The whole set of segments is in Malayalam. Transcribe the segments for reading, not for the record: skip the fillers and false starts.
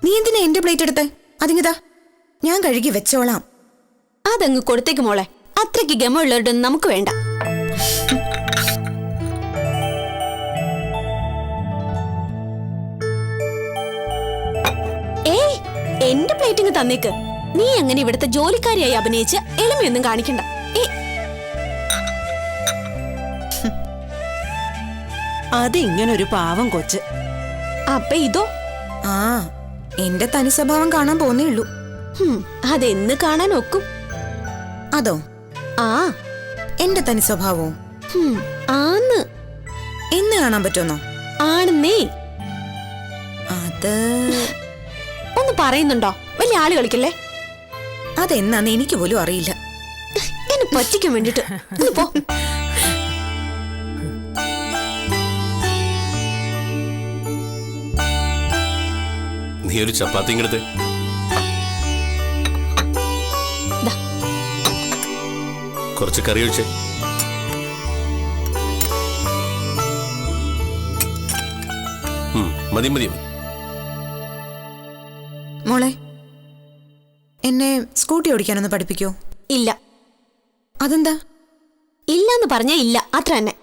നീ എന്തിനാ എന്റെ പ്ലേറ്റ് എടുത്തേ? അതിങ്ങതാ, ഞാൻ കഴുകി വെച്ചോളാം. അതങ്ങ് കൊടുത്തേക്ക് മോളെ. അത്രയ്ക്ക് ഗമുള്ളവരുടെ നമുക്ക് വേണ്ട. ഏയ്, എന്റെ പ്ലേറ്റിങ് തന്നേക്ക്. നീ അങ്ങനെ ഇവിടുത്തെ ജോലിക്കാരിയായി അഭിനയിച്ച് എളിമയൊന്നും കാണിക്കണ്ട. അതിങ്ങനൊരു പാവം കൊച്ച്. അപ്പൊ ഇതോ? ആ, എന്റെ തനി സ്വഭാവം കാണാൻ പോന്നേ ഉള്ളൂ. അതെന്ന് കാണാൻ ഒക്കും? അതോ? ആ, എന്റെ തനി സ്വഭാവവും ആന്ന്. എന്ന് കാണാൻ പറ്റുന്നോ? ആണെന്നേ. അത് ഒന്ന് പറയുന്നുണ്ടോ? വലിയ ആള് കളിക്കല്ലേ. അതെന്നാന്ന് എനിക്ക് പോലും അറിയില്ല. എന്നെ പറ്റിക്കാൻ വേണ്ടിട്ട് പോ. നീ ഒരു ചപ്പാത്തി ഇങ്ങടുത്ത്. കുറച്ച് കറി ഒഴിച്ചേ. മതി മതി. മോളെ, എന്നെ സ്കൂട്ടി ഓടിക്കാനൊന്ന് പഠിപ്പിക്കോ? ഇല്ല. അതെന്താ? ഇല്ലെന്ന് പറഞ്ഞാ ഇല്ല, അത്ര തന്നെ.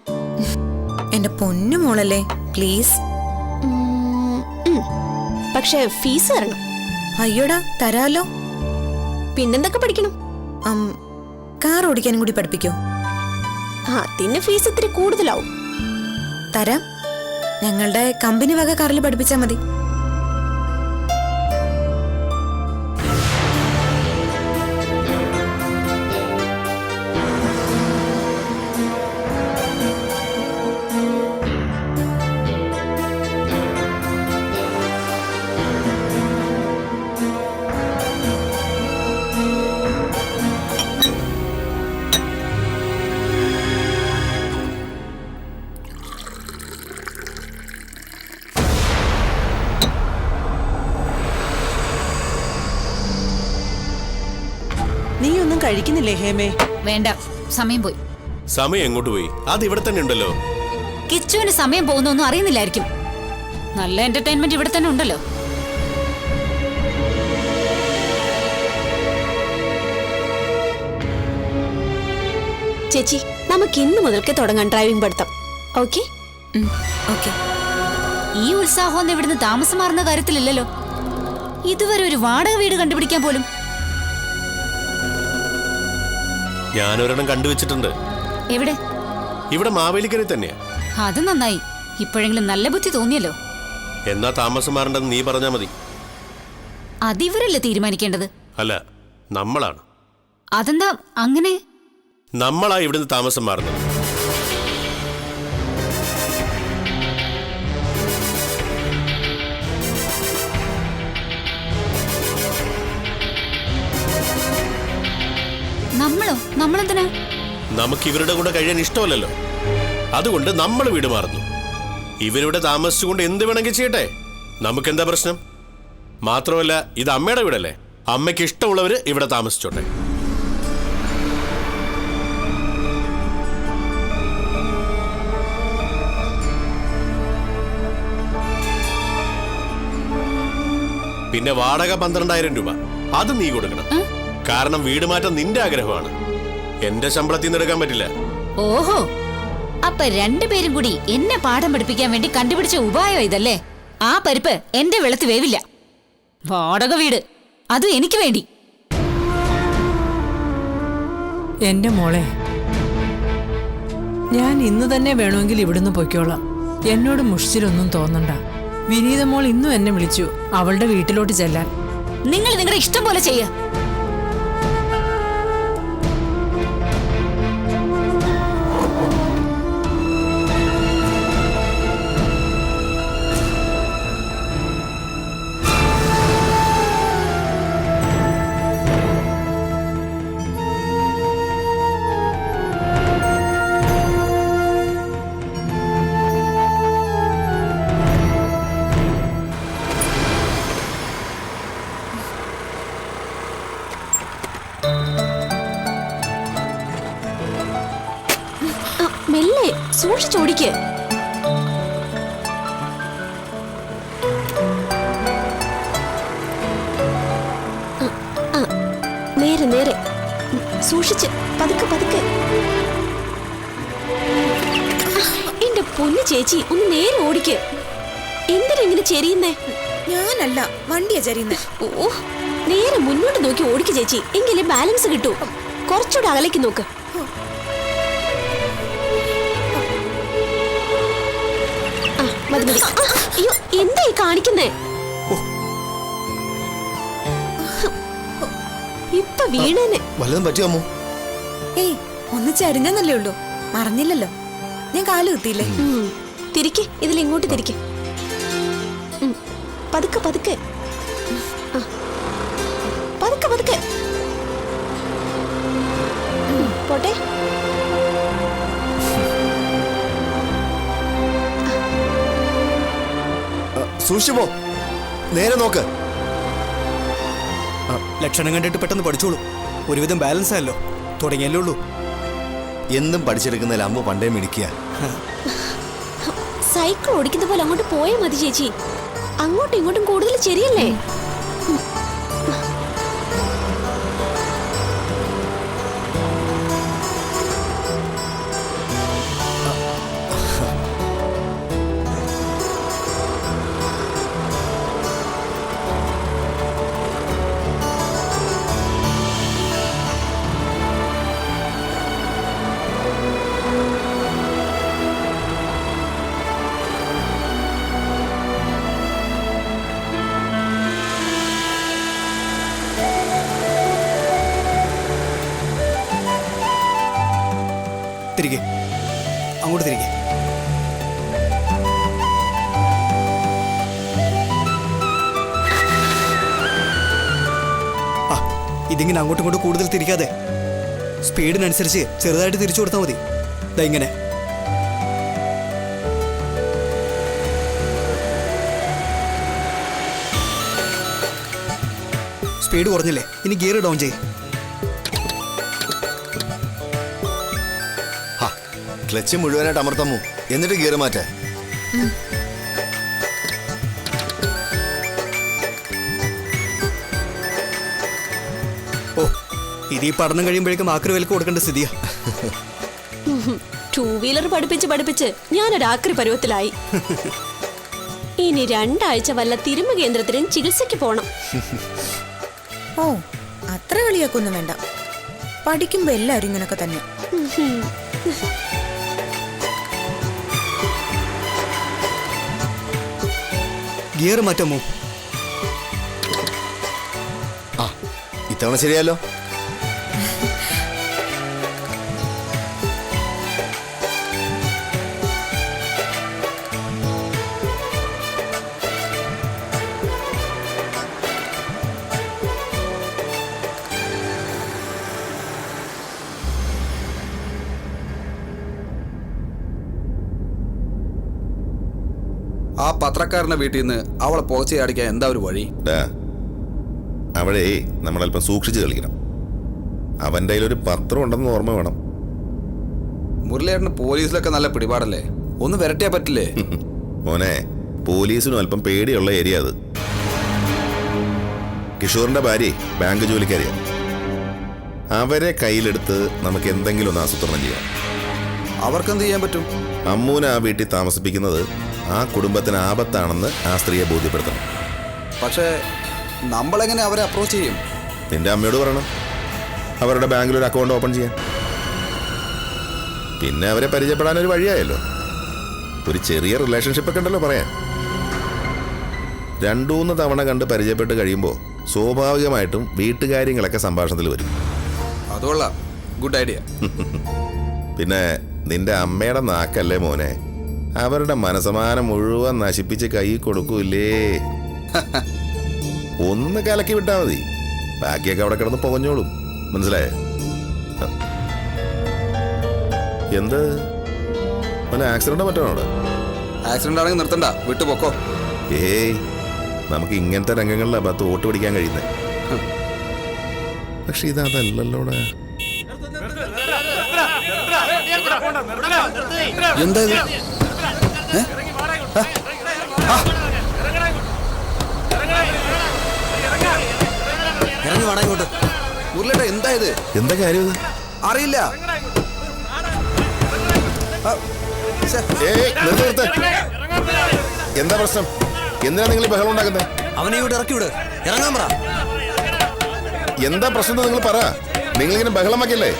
എന്റെ പൊന്നു മോളല്ലേ, പ്ലീസ്. പക്ഷെ ഫീസ് തരണം. അയ്യോടാ, തരാലോ. പിന്നെന്തൊക്കെ പഠിക്കണം? കാർ ഓടിക്കാനും കൂടി പഠിപ്പിക്കോ? അതിന് ഫീസ് ഇത്തിരി കൂടുതലാവും. തരാം. ഞങ്ങളുടെ കമ്പനി വക കാറിൽ പഠിപ്പിച്ചാ മതി. നീ ഒന്നും കഴിക്കുന്നില്ലേ ഹേമേ? വേണ്ട, സമയം പോയി. സമയം എങ്ങോട്ട് പോയി? അത് ഇവിടെ തന്നെ ഉണ്ടല്ലോ. കിച്ചുവിന് സമയം പോകുന്നൊന്നും അറിയുന്നില്ലായിരിക്കും. നല്ല എന്റർടൈൻമെന്റ് ഇവിടെ തന്നെ ഉണ്ടല്ലോ. ചേച്ചി, നമുക്ക് ഇന്ന് മുതൽക്ക് തുടങ്ങാം ഡ്രൈവിംഗ് പഠിത്തം. ഓക്കെ? ഓക്കെ. ഈ ഉത്സാഹമൊന്നും ഇവിടുന്ന് താമസം മാറുന്ന കാര്യത്തിലില്ലല്ലോ. ഇതുവരെ ഒരു വാടക വീട് കണ്ടുപിടിക്കാൻ പോലും. ഞാനൊരെണ്ണം കണ്ടുവച്ചിട്ടുണ്ട്. എവിടെ? ഇവിടെ മാവേലിക്കര തന്നെയാ. അത് നന്നായി. ഇപ്പോഴെങ്കിലും നല്ല ബുദ്ധി തോന്നിയല്ലോ. എന്നാ താമസം മാറേണ്ടെന്ന് നീ പറഞ്ഞാ മതി. അതിവരല്ലേ തീരുമാനിക്കേണ്ടത്? അല്ല, നമ്മളാണ്. അതെന്താ അങ്ങനെ? നമ്മളാ ഇവിടുന്ന് താമസം മാറുന്നത്. നമ്മളോ? നമ്മളെന്തിനാ? നമുക്ക് ഇവരുടെ കൂടെ കഴിയാൻ ഇഷ്ടമല്ലല്ലോ. അതുകൊണ്ട് നമ്മൾ വീട് മാറുന്നു. ഇവരിവിടെ താമസിച്ചുകൊണ്ട് എന്ത് വേണമെങ്കിൽ ചെയ്യട്ടെ, നമുക്കെന്താ പ്രശ്നം? മാത്രമല്ല, ഇത് അമ്മയുടെ വീടല്ലേ. അമ്മയ്ക്ക് ഇഷ്ടമുള്ളവര് ഇവിടെ താമസിച്ചോട്ടെ. പിന്നെ വാടക 12,000 രൂപ അത് നീ കൊടുക്കണം. കാരണം വീട് മാറ്റം നിന്റെ ആഗ്രഹമാണ്, എന്റെ ശമ്പളത്തിൽ നിന്ന് എടുക്കാൻ പറ്റില്ല. ഓഹോ, അപ്പൊ രണ്ടുപേരും കൂടി എന്നെ പാഠം പഠിപ്പിക്കാൻ വേണ്ടി കണ്ടുപിടിച്ച ഉപായം ഇതല്ലേ? ആ പരിപ്പ് എന്റെ വെള്ളത്തിൽ വേവില്ല. വാടക വീട്, അതും എനിക്ക് വേണ്ടി. എന്റെ മോളെ, ഞാൻ ഇന്ന് തന്നെ വേണമെങ്കിൽ ഇവിടുന്ന് പൊയ്ക്കോളാം. എന്നോട് മുഷിച്ചിലൊന്നും തോന്നണ്ട. വിനീത മോൾ ഇന്നും എന്നെ വിളിച്ചു അവളുടെ വീട്ടിലോട്ട് ചെല്ലാൻ. നിങ്ങൾ നിങ്ങളുടെ ഇഷ്ടം പോലെ ചെയ്യ. മെല്ലെ സൂക്ഷിച്ചോടിക്ക്. നേരെ നേരെ. സൂക്ഷിച്ച്, പതുക്കെ പതുക്കെ. എന്റെ പൊന്നു ചേച്ചി, ഒന്ന് നേരെ ഓടിക്ക്. എന്തിനെങ്ങനെ ചെരിയുന്നേ? ഞാനല്ല, വണ്ടിയാ ചരിയുന്നേ. ഓ, നേരെ മുന്നോട്ട് നോക്കി ഓടിക്ക് ചേച്ചി, എങ്കിലേ ബാലൻസ് കിട്ടൂ. കുറച്ചുകൂടെ അകലേക്ക് നോക്ക്. ആ, മതി മതി. അയ്യോ, എന്തായി കാണിക്കുന്നേ? ഇപ്പൊ വീണേനെ. വല്ലതും പറ്റിയോ അമ്മു? ഏയ്, ഒന്ന് ചരിഞ്ഞെന്നല്ലേ ഉള്ളൂ, മറന്നില്ലല്ലോ. ഞാൻ കാല് കുത്തിയില്ലേ? തിരിക്കെ, ഇതിലെങ്ങോട്ട് തിരിക്കെ. പതുക്കെ പതുക്കെ. പതുക്കെ പതുക്കെ. പോട്ടെ. സൂക്ഷിച്ചു പോ, നേരെ നോക്ക്. ലക്ഷണം കണ്ടിട്ട് പെട്ടെന്ന് പഠിച്ചോളൂ. ഒരുവിധം ബാലൻസ് ആയല്ലോ, തുടങ്ങിയല്ലേ ഉള്ളൂ. എന്നും പഠിച്ചെടുക്കുന്നതിൽ അമ്മ പണ്ടേ മിടിക്കുക. സൈക്കിൾ ഓടിക്കുന്ന പോലെ അങ്ങോട്ട് പോയാൽ മതി ചേച്ചി. അങ്ങോട്ടും ഇങ്ങോട്ടും കൂടുതൽ ശരിയല്ലേ? തിരികെ അങ്ങോട്ട് തിരികെ. ആ, ഇതിങ്ങനെ അങ്ങോട്ടും ഇങ്ങോട്ടും കൂടുതൽ തിരിക്കാതെ സ്പീഡിനനുസരിച്ച് ചെറുതായിട്ട് തിരിച്ചു കൊടുത്താൽ മതി. ദാ ഇങ്ങനെ. സ്പീഡ് കുറഞ്ഞില്ലേ? ഇനി ഗിയർ ഡൗൺ ചെയ്യ്. ക്ലച്ച് മുഴുവനായിട്ട് അമർത്തമ്മു, എന്നിട്ട് ഗിയർ മാറ്റ. ഓ, ഇത് ഈ പഠനം കഴിയുമ്പോഴേക്കും ആക്രി വിലക്ക് കൊടുക്കേണ്ട സ്ഥിതിയാ. 2 വീലർ പഠിപ്പിച്ച് ഞാനൊരാക്രി പരുവത്തിലായി. ഇനി 2 ആഴ്ച വല്ല തിരുമ കേന്ദ്രത്തിനും ചികിത്സയ്ക്ക് പോണം. ഓ, അത്ര കളിയാക്കൊന്നും വേണ്ട. പഠിക്കുമ്പോ എല്ലാരും ഇങ്ങനൊക്കെ തന്നെ. ഗിയർ മാറ്റാമോ? ആ, ഇത്തവണ ശരിയല്ലോ. ആ പത്രക്കാരന്റെ വീട്ടിൽ നിന്ന് അവളെ പോച്ചയടിക്കാൻ എന്താ ഒരു വഴി? അവിടെ നമ്മളല്പം സൂക്ഷിച്ച് കളിക്കണം. അവൻ്റെ കയ്യിലൊരു പത്രം ഉണ്ടെന്ന് ഓർമ്മ വേണം. മുരളിയേട്ടന് പോലീസിലൊക്കെ നല്ല പിടിപാടല്ലേ, ഒന്ന് വരട്ടിയാ പറ്റില്ലേ? മോനെ, പോലീസിനും അല്പം പേടിയുള്ള ഏരിയ അത്. കിഷോറിന്റെ ഭാര്യ ബാങ്ക് ജോലിക്കാരിയാണ്. അവരെ കയ്യിലെടുത്ത് നമുക്ക് എന്തെങ്കിലും ഒന്ന് ആസൂത്രണം ചെയ്യാം. അവർക്കെന്ത് ചെയ്യാൻ പറ്റും? അമ്മൂനെ ആ വീട്ടിൽ താമസിപ്പിക്കുന്നത് ആ കുടുംബത്തിന് ആപത്താണെന്ന് ആ സ്ത്രീയെ ബോധ്യപ്പെടുത്തണം. പക്ഷേ നമ്മളെങ്ങനെ അവരെ അപ്രോച്ച് ചെയ്യും? നിന്റെ അമ്മയോട് പറയണം അവരുടെ ബാങ്കിൽ ഒരു അക്കൗണ്ട് ഓപ്പൺ ചെയ്യാൻ. പിന്നെ അവരെ പരിചയപ്പെടാനൊരു വഴിയായല്ലോ. ഒരു ചെറിയ റിലേഷൻഷിപ്പ് ഒക്കെ ഉണ്ടല്ലോ പറയാൻ. 2-3 തവണ കണ്ട് പരിചയപ്പെട്ട് കഴിയുമ്പോൾ സ്വാഭാവികമായിട്ടും വീട്ടുകാര്യങ്ങളൊക്കെ സംഭാഷണത്തിൽ വരും. അതുകൊള്ള ഗുഡ് ഐഡിയ. പിന്നെ നിന്റെ അമ്മയുടെ നാക്കല്ലേ മോനെ, അവരുടെ മനസമാനം മുഴുവൻ നശിപ്പിച്ച് കൈ കൊടുക്കൂലേ. ഒന്ന് കലക്കി വിട്ടാ മതി, ബാക്കിയൊക്കെ അവിടെ കിടന്ന് പുകഞ്ഞോളും. മനസ്സിലായേ? എന്ത് ആക്സിഡന്റോ മറ്റോ അവിടെ? ആക്സിഡന്റ് ആണെങ്കിൽ നിർത്തണ്ട, വിട്ടു പൊക്കോ. ഏയ്, നമുക്ക് ഇങ്ങനത്തെ രംഗങ്ങളിലാണ് പത്ത് വോട്ട് പിടിക്കാൻ കഴിയുന്നത്. പക്ഷെ ഇതല്ലല്ലോടെ. എന്താ ഇത്? ഇറങ്ങി വാടാ ഇങ്ങോട്ട്. മുരളിയേട്ടാ എന്താ ഇത്? എന്താ കാര്യം ഇത്? അറിയില്ല. ഏയ്, നിർത്ത്, നിർത്ത്. എന്താ പ്രശ്നം? എന്തിനാ നിങ്ങൾ ഈ ബഹളം ഉണ്ടാക്കുന്നത്? അവനെ ഇവിടെ ഇറക്കി വിട്. ഇറങ്ങാൻ പറ. എന്താ പ്രശ്നം എന്ന് നിങ്ങൾ പറ. നിങ്ങളിങ്ങനെ ബഹളം വയ്ക്കല്ലേ?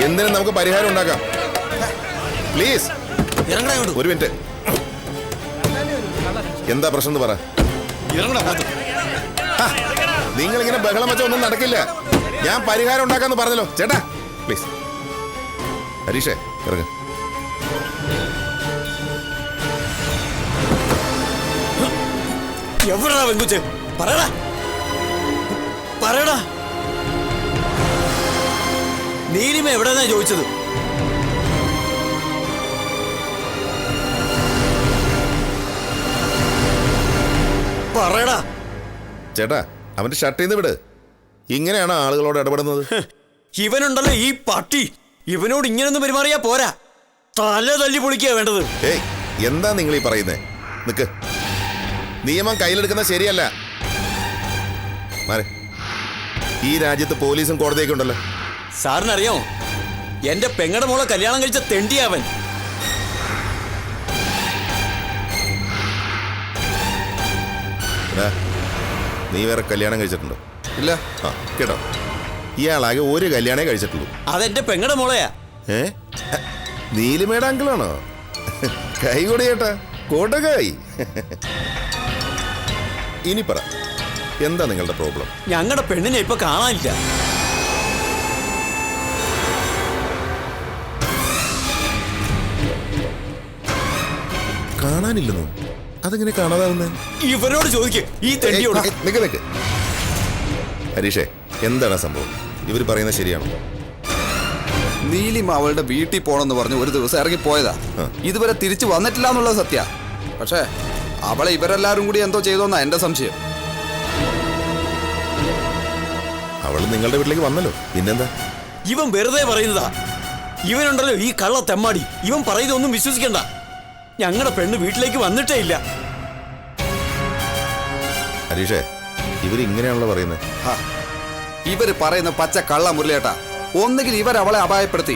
എന്തിനും നമുക്ക് പരിഹാരം ഉണ്ടാക്കാം. പ്ലീസ് ഇറങ്ങടാ ഇങ്ങോട്ട്. ഒരു മിനിറ്റ്. എന്താ പ്രശ്നം എന്ന് പറ. നിങ്ങളിങ്ങനെ ബഹളം വെച്ച ഒന്നും നടക്കില്ല. ഞാൻ പരിഹാരം ഉണ്ടാക്കാന്ന് പറഞ്ഞല്ലോ. ചേട്ടാ പ്ലീസ്. ഹരീഷേ ഇറങ്ങ. എവിടാ വെങ്കുച്ച്? പറയടാ, പറയടാ. നീലിമ എവിടെന്നാ ചോദിച്ചത്? പറയടാ. ചേട്ടാ അവന്റെ ഷർട്ട് ചെയ്ത് വിട്. ഇങ്ങനെയാണ് ആളുകളോട് ഇടപെടുന്നത്. ഇവനുണ്ടല്ലോ ഈ പട്ടി. ഇവനോട് ഇങ്ങനൊന്നും പെരുമാറിയാ പോരാ, തല തല്ലി പൊളിക്കുക വേണ്ടത്. ഏയ് എന്താ നിങ്ങൾ ഈ പറയുന്നേ? നിക്ക്. നിയമം കയ്യിലെടുക്കുന്നത് ശരിയല്ല. മാരെ. ഈ രാജ്യത്ത് പോലീസും കോടതിയൊക്കെ ഉണ്ടല്ലോ. സാറിനറിയാമോ, എന്റെ പെങ്ങടെ മോളെ കല്യാണം കഴിച്ച തെണ്ടിയാവൻ. നീ വേറെ കല്യാണം കഴിച്ചിട്ടുണ്ടോ? ഇല്ല. ആ കേട്ടോ, ഇയാളാകെ ഒരു കല്യാണേ കഴിച്ചിട്ടുള്ളൂ. അതെന്റെ പെങ്ങടെ മോളെയാ. നീലിമേട അങ്കിളാണോ? കൈ കൂടെ ചേട്ടാ, കോട്ടക്കായി. ഇനി പറ, എന്താ നിങ്ങളുടെ പ്രോബ്ലം? ഞങ്ങളുടെ പെണ്ണിനെ ഇപ്പൊ കാണാനില്ല. കാണാനില്ലെന്നോ? അതെങ്ങനെ കാണാതാവുന്നേ? ഇവരോട് ചോദിക്ക്, ഈ തെണ്ടിയോട്. നിക്ക് നിക്ക്. ഹരീഷേ, എന്താണ് സംഭവം? ഇവർ പറയുന്നത് ശരിയാണോ? നീലിമ അവളുടെ വീട്ടിൽ പോണെന്ന് പറഞ്ഞ് ഒരു ദിവസം ഇറങ്ങി പോയതാ. ഇതുവരെ തിരിച്ചു വന്നിട്ടില്ല എന്നുള്ളത് സത്യ. പക്ഷേ അവളെ ഇവരെല്ലാരും കൂടി എന്തോ ചെയ്തോന്നാ എന്റെ സംശയം. അവൾ നിങ്ങളുടെ വീട്ടിലേക്ക് വന്നല്ലോ, പിന്നെന്താ? ഇവൻ വെറുതെ പറയുന്നതാ. ഇവനുണ്ടല്ലോ ഈ കള്ള തെമ്മാടി. ഇവൻ പറയുന്നതൊന്നും വിശ്വസിക്കണ്ട. ഞങ്ങളുടെ പെണ്ണ് വീട്ടിലേക്ക് വന്നിട്ടേ ഇല്ല. ഹരീഷേ, ഇവരിങ്ങനെയാണല്ലോ പറയുന്നത്. ഇവര് പറയുന്ന പച്ച കള്ള മുരളിയേട്ടാ. ഒന്നുകിൽ ഇവരവളെ അപായപ്പെടുത്തി,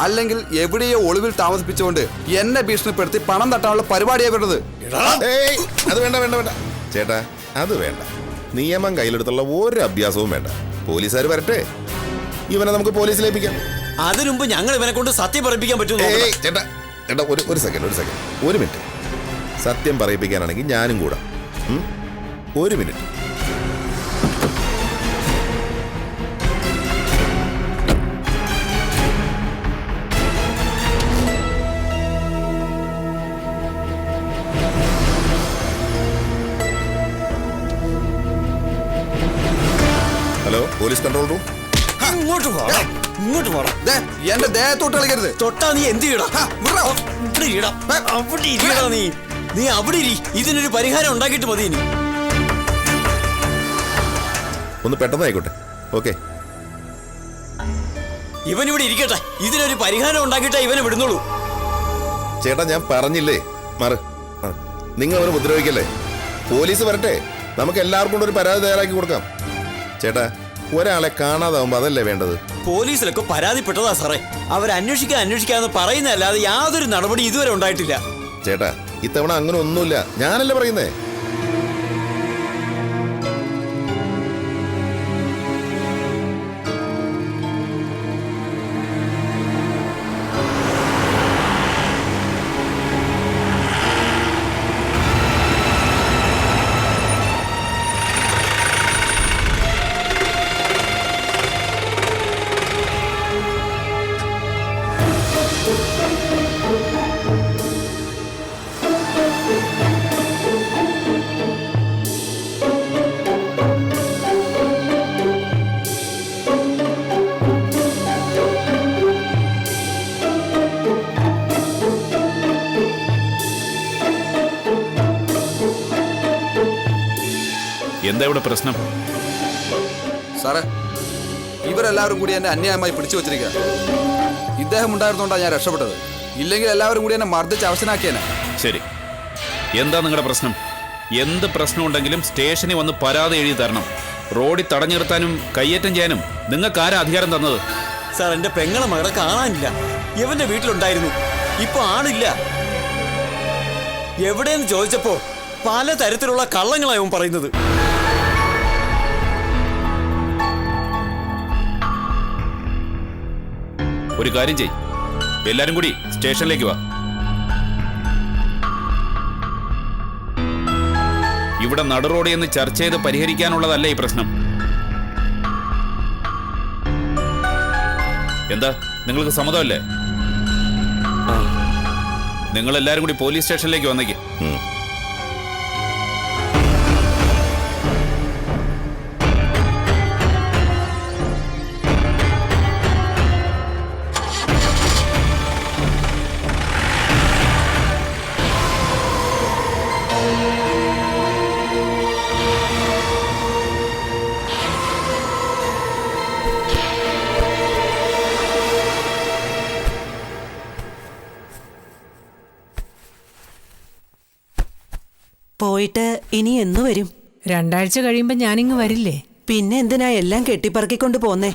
അല്ലെങ്കിൽ എവിടെയോ ഒളിവിൽ താമസിപ്പിച്ചുകൊണ്ട് എന്നെ ഭീഷണിപ്പെടുത്തി പണം തട്ടാനുള്ള പരിപാടിയാ വരുന്നത്. അത് വേണ്ട വേണ്ട വേണ്ട ചേട്ടാ, അത് വേണ്ട. നിയമം കയ്യിലെടുത്തുള്ള ഒരു അഭ്യാസവും വേണ്ട. പോലീസുകാർ വരട്ടെ, ഇവനെ നമുക്ക് പോലീസിലേപ്പിക്കാം. അതിനുമുമ്പ് ഞങ്ങൾ ഇവനെ കൊണ്ട് സത്യം പറയിപ്പിക്കാൻ പറ്റുമോ? ചേട്ടാ ചേട്ടാ, ഒരു സെക്കൻഡ്, ഒരു മിനിറ്റ്. സത്യം പറയിപ്പിക്കാനാണെങ്കിൽ ഞാനും കൂടാ. ഒരു minute. Hello, police control room. ഇങ്ങോട്ട് പോടാ, ഇങ്ങോട്ട് പോടാ. എന്റെ ദേഹത്തോട്ട് കളിക്കരുത്. തൊട്ടാ നീ എന്ത് ചെയ്യടാ? അവിടെ ഇരിക്കടാ നീ. നീ അവിടെ ഇരി. ഇതിനൊരു പരിഹാരം ഉണ്ടാക്കിയിട്ട് മതി. ഇനി ഒന്ന് പെട്ടെന്നായിക്കോട്ടെ. ഓക്കെ, ഇവനിവിടെ ഇരിക്കട്ടെ. ഇതിനൊരു പരിഹാരം ഉണ്ടാക്കിയിട്ടേ ഇവനെ വിടുന്നുള്ളൂ. ചേട്ടാ ഞാൻ പറഞ്ഞില്ലേ, മാറ്. നിങ്ങൾ അവനെ ഉപദ്രവിക്കല്ലേ. പോലീസ് വരട്ടെ, നമുക്ക് എല്ലാവർക്കും കൂടെ ഒരു പരാതി തയ്യാറാക്കി കൊടുക്കാം. ചേട്ടാ, ഒരാളെ കാണാതാവുമ്പോ അതല്ലേ വേണ്ടത്? പോലീസിലൊക്കെ പരാതിപ്പെട്ടതാ സാറേ. അന്വേഷിക്കാന്ന് പറയുന്നതല്ലാതെ യാതൊരു നടപടി ഇതുവരെ ഉണ്ടായിട്ടില്ല. ചേട്ടാ, ഇത്തവണ അങ്ങനെ ഒന്നുമില്ല. ഞാനല്ലേ പറയുന്നേ. എന്താ ഇവിടെ പ്രശ്നം? സാറേ, ഇവരെല്ലാവരും കൂടി എന്നെ അന്യായമായി പിടിച്ചു വെച്ചിരിക്കുക. ഇദ്ദേഹം ഉണ്ടായിരുന്നോണ്ടാണ് ഞാൻ രക്ഷപ്പെട്ടത്. ഇല്ലെങ്കിൽ എല്ലാവരും കൂടി എന്നെ മർദ്ദിച്ച് അവശനാക്കിയേനെ. ശരി, എന്താ നിങ്ങളുടെ പ്രശ്നം? എന്ത് പ്രശ്നം ഉണ്ടെങ്കിലും സ്റ്റേഷനിൽ വന്ന് പരാതി എഴുതി തരണം. റോഡിൽ തടഞ്ഞു നിർത്താനും കയ്യേറ്റം ചെയ്യാനും നിങ്ങൾക്ക് ആരാ അധികാരം തന്നത്? സാർ, എന്റെ പെങ്ങളെ മകളെ കാണാനില്ല. ഇവന്റെ വീട്ടിലുണ്ടായിരുന്നു, ഇപ്പൊ ആളില്ല. എവിടെയെന്ന് ചോദിച്ചപ്പോ പലതരത്തിലുള്ള കള്ളങ്ങളാണ് അവൻ പറയുന്നത്. ഒരു കാര്യം ചെയ്, എല്ലാരും കൂടി സ്റ്റേഷനിലേക്ക് വാ. ഇവിടെ നടുറോഡ് എന്ന് ചർച്ച ചെയ്ത് പരിഹരിക്കാനുള്ളതല്ല ഈ പ്രശ്നം. എന്താ, നിങ്ങൾക്ക് സമ്മതമല്ലേ? നിങ്ങൾ എല്ലാരും കൂടി പോലീസ് സ്റ്റേഷനിലേക്ക് വന്നേക്ക്. പോയിട്ട് ഇനി എന്ന് വരും? 2 ആഴ്ച കഴിയുമ്പോ ഞാനിങ്ങ് വരില്ലേ? പിന്നെ എന്തിനാ എല്ലാം കെട്ടിപ്പറക്കിക്കൊണ്ട് പോന്നേ?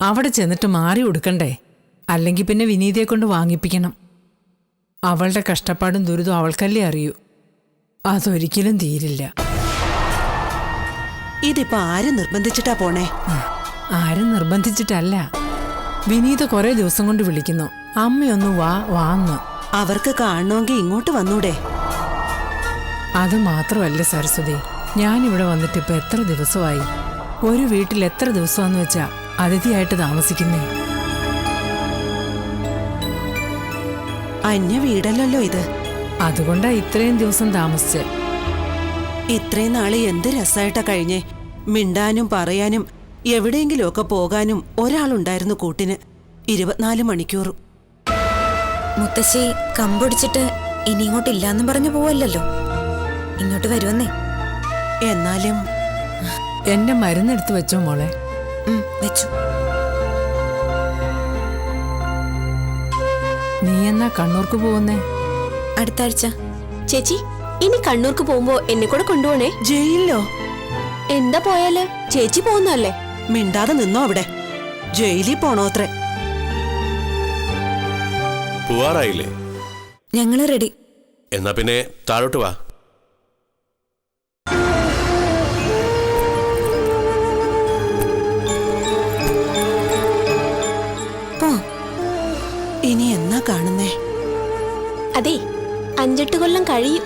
അവിടെ ചെന്നിട്ട് മാറി കൊടുക്കണ്ടേ? അല്ലെങ്കിൽ പിന്നെ വിനീതയെ കൊണ്ട് വാങ്ങിപ്പിക്കണം. അവളുടെ കഷ്ടപ്പാടും ദുരിതവും അവൾക്കല്ലേ അറിയൂ. അതൊരിക്കലും തീരില്ല. ഇതിപ്പോ ആര് നിർബന്ധിച്ചിട്ടാ പോണേ? ആരും നിർബന്ധിച്ചിട്ടല്ല. വിനീത കുറെ ദിവസം കൊണ്ട് വിളിക്കുന്നു, അമ്മയൊന്ന് വാന്ന്. അവർക്ക് കാണണമെങ്കിൽ ഇങ്ങോട്ട് വന്നൂടെ? അത് മാത്രമല്ല സരസ്വതി, ഞാനിവിടെ വന്നിട്ട് ഇപ്പൊ എത്ര ദിവസമായി? ഒരു വീട്ടിൽ എത്ര ദിവസമാന്ന് വെച്ചാ അതിഥിയായിട്ട് താമസിക്കുന്നേ? അന്യ വീടല്ലല്ലോ ഇത്. അതുകൊണ്ടാ ഇത്രയും ദിവസം താമസിച്ച്. ഇത്രയും നാളെ എന്ത് രസമായിട്ടാ കഴിഞ്ഞേ. മിണ്ടാനും പറയാനും എവിടെയെങ്കിലുമൊക്കെ പോകാനും ഒരാളുണ്ടായിരുന്നു കൂട്ടിന്, 24 മണിക്കൂറും. മുത്തശ്ശി കമ്പൊടിച്ചിട്ട് ഇനി ഇങ്ങോട്ടില്ലാന്നും പറഞ്ഞു പോവല്ലോ, ഇങ്ങോട്ട് വരുവന്നേ. എന്നാലും എന്റെ മരുന്നെടുത്ത് വെച്ചോ മോളെ? വെച്ചു. നീ എന്നാ കണ്ണൂർക്ക് പോകുന്നേ? അടുത്ത ആഴ്ച. ചേച്ചി, ഇനി കണ്ണൂർക്ക് പോകുമ്പോ എന്നെ കൂടെ കൊണ്ടുപോണേ. ജയിലിലോ? എന്താ പോയാല്? ചേച്ചി പോകുന്നല്ലേ? മിണ്ടാതെ നിന്നോ അവിടെ. ജയിലിൽ പോണോത്രേ. പോവാറായില്ലേ? ഞങ്ങള് റെഡി. എന്നാ പിന്നെ താഴോട്ട് വാ. ഇനി എന്നാ കാണുന്നേ? അതെ, 5-8 കൊല്ലം കഴിയും.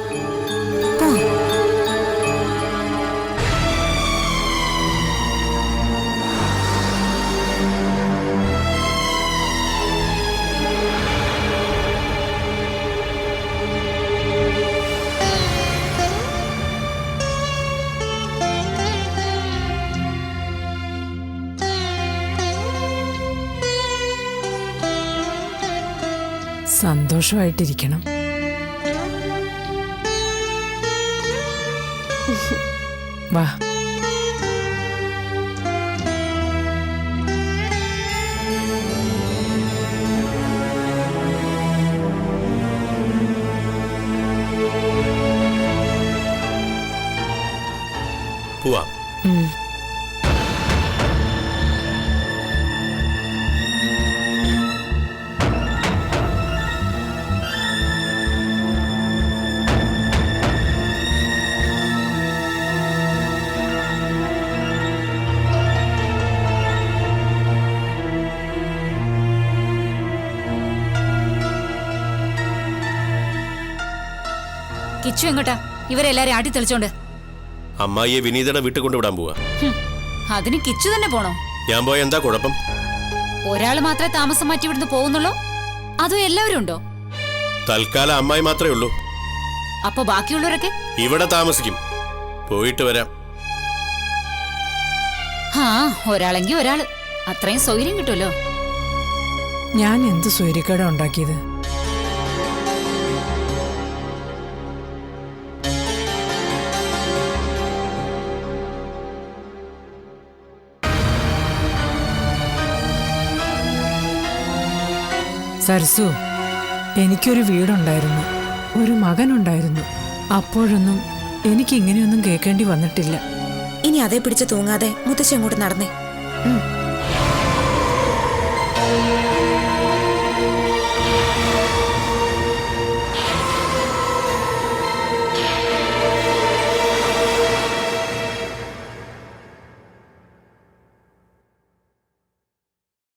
സന്തോഷമായിട്ടിരിക്കണം. വാ. പോവാം. കിച്ചു എങ്ങോട്ടാ? ഇവരെല്ലാരും ആട്ടി തെളിച്ചോണ്ട്. അമ്മായിയെ വിനീതയുടെ വീട്ടിൽ കൊണ്ടുവിടാൻ പോവാ. അതിന് കിച്ചു തന്നെ പോണോ? ഞാൻ പോയ എന്താ കുഴപ്പം? ഒരാള് മാത്രമേ താമസം മാറ്റി ഇവിടുന്ന് പോകുന്നുള്ളൂ? അതോ എല്ലാവരും ഉണ്ടോ? തൽക്കാലം അമ്മായി മാത്രമേ ഉള്ളൂ. അപ്പൊ ബാക്കിയുള്ളവരൊക്കെ ഇവിടെ താമസിക്കും. പോയിട്ട് വരാം. ഒരാളെങ്കിൽ ഒരാള്, അത്രയും സൗകര്യം കിട്ടുമല്ലോ. ഞാൻ എന്ത് സൂര്യക്കേടാ ഉണ്ടാക്കിയത്? സരസു, എനിക്കൊരു വീടുണ്ടായിരുന്നു, ഒരു മകനുണ്ടായിരുന്നു. അപ്പോഴൊന്നും എനിക്കിങ്ങനെയൊന്നും കേൾക്കേണ്ടി വന്നിട്ടില്ല. ഇനി അതേ പിടിച്ച് തൂങ്ങാതെ മുത്തശ്ശി അങ്ങോട്ട് നടന്നേ.